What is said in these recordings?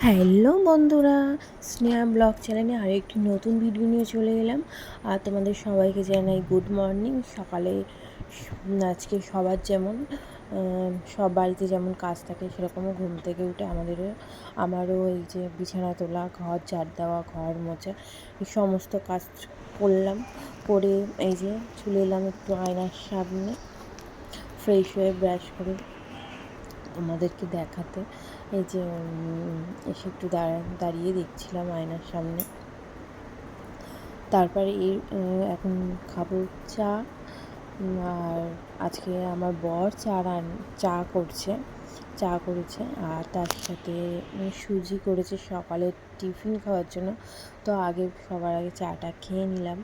Hello বন্ধুরা, Sneha blog চ্যানেলে আরেকটি নতুন ভিডিও নিয়ে চলে এলাম। আর তোমাদের সবাইকে জানাই গুড মর্নিং। সকালে আজকে সবার যেমন সব বাড়িতে যেমন কাজ থাকে, সেরকমও ঘুম থেকে উঠে আমারও এই যে বিছানা তোলা, ঘর ঝাড় দেওয়া, ঘর মোছা, এই সমস্ত কাজ করলাম। করে এই যে চলে এলাম একটু আয়নার সামনে, ফ্রেশ হয়ে ব্রাশ করে তোমাদেরকে দেখাতে। এই যে এসে একটু দাঁড়িয়ে দেখছিলাম আয়নার সামনে। তারপরে এখন খাবো চা। আর আজকে আমার বর চা করেছে, আর তার সাথে সুজি করেছে সকালে টিফিন খাওয়ার জন্য। তো সবার আগে চাটা খেয়ে নিলাম।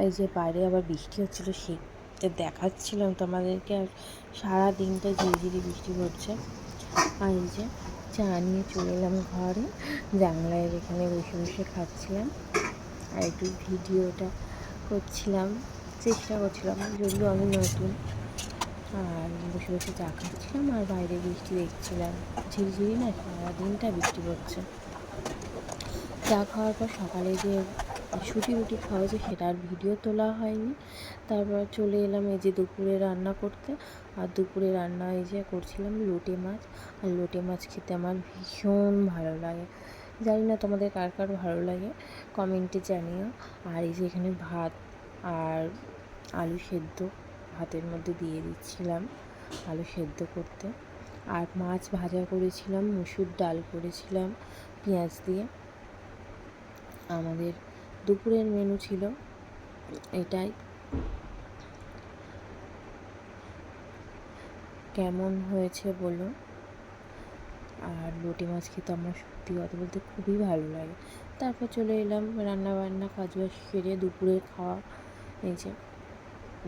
এই যে বাইরে আবার বৃষ্টি হচ্ছিলো, সেটা দেখাচ্ছিলাম তোমাদেরকে। আর সারা দিনটা ঝিরিঝিরি বৃষ্টি পড়ছে। আর এই যে চা নিয়ে চলে এলাম ঘরে, জানলায় এখানে বসে বসে খাচ্ছিলাম আর একটু ভিডিওটা চেষ্টা করছিলাম, যদিও আমি নতুন। আর বসে বসে চা খাচ্ছিলাম আর বাইরে বৃষ্টি দেখছিলাম, ঝিরিঝিরি না, সারাদিনটা বৃষ্টি পড়ছে। চা খাওয়ার পর সকালে যে রুটি খাওয়া হয়েছে সেটার ভিডিও তোলা হয়নি। তারপর চলে এলাম এই যে দুপুরে রান্না করতে। আর দুপুরে রান্না এই যে করছিলাম লোটে মাছ। আর লোটে মাছ খেতে আমার ভীষণ ভালো লাগে। জানি না তোমাদের কার কার ভালো লাগে, কমেন্টে জানিও। আর এই যে এখানে ভাত আর আলু সেদ্ধ ভাতের মধ্যে দিয়ে দিচ্ছিলাম, আলু সেদ্ধ করতে। আর মাছ ভাজা করেছিলাম, মুসুর ডাল করেছিলাম পেঁয়াজ দিয়ে। আমাদের দুপুরের মেনু ছিল এটাই। কেমন হয়েছে বলো। আর লোটে মাছ খেতে আমার সত্যি কথা বলতে খুবই ভালো লাগে। তারপর চলে এলাম রান্নাবান্না কাজ সেরে দুপুরের খাওয়া। এই যে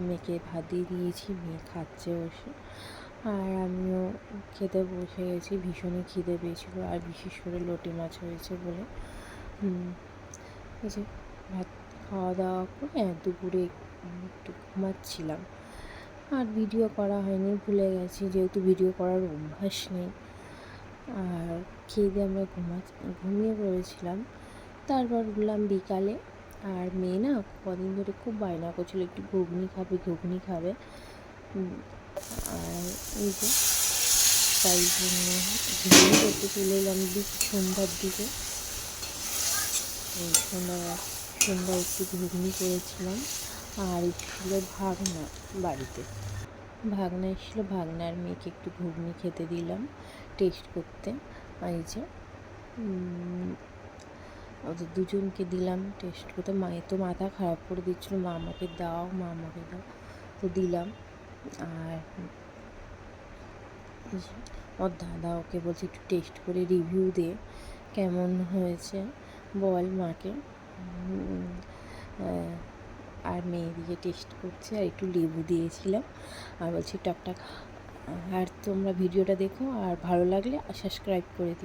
মেয়েকে ভাত দিয়ে দিয়েছি, মেয়ে খাচ্ছে বসে, আর আমিও খেতে বসে গেছি। ভীষণই খিদে পেয়েছিল, আর বিশেষ করে লোটে মাছ হয়েছে বলে। এই যে ভাত খাওয়া দাওয়া করে দুপুরে একটু ঘুমাচ্ছিলাম। আর ভিডিও করা হয়নি, ভুলে গেছি, যেহেতু ভিডিও করার অভ্যাস নেই। আর খেয়ে দিয়ে আমরা ঘুমিয়ে পড়েছিলাম। তারপর উঠলাম বিকালে। আর মেয়ে না কদিন ধরে খুব বায়না করছিল একটু ঘুগনি খাবে। আর এই যে তাই জন্য ঘুগনি করতে চলে এলাম সন্ধ্যার দিকে। সন্ধ্যা একটু ঘুগনি করেছিলাম। আর ছিল ভাগনা বাড়িতে, ভাগনা এসেছিলো, ভাগনার মেয়েকে একটু ঘুগনি খেতে দিলাম টেস্ট করতে। এই যে ওদের দুজনকে দিলাম টেস্ট করতে। মায়ের তো মাথা খারাপ করে দিচ্ছিলো, মা আমাকে দাও, তো দিলাম। আর ওর দাদা ওকে বলছে একটু টেস্ট করে রিভিউ দে, কেমন হয়েছে বল মাকে। আর মেয়ে দিয়ে টেস্ট করছে, আর একটু লেবু দিয়েছিলাম, আর বলছি টকটক। আর তোমরা ভিডিওটা দেখো, আর ভালো লাগলে সাবস্ক্রাইব করে দিও।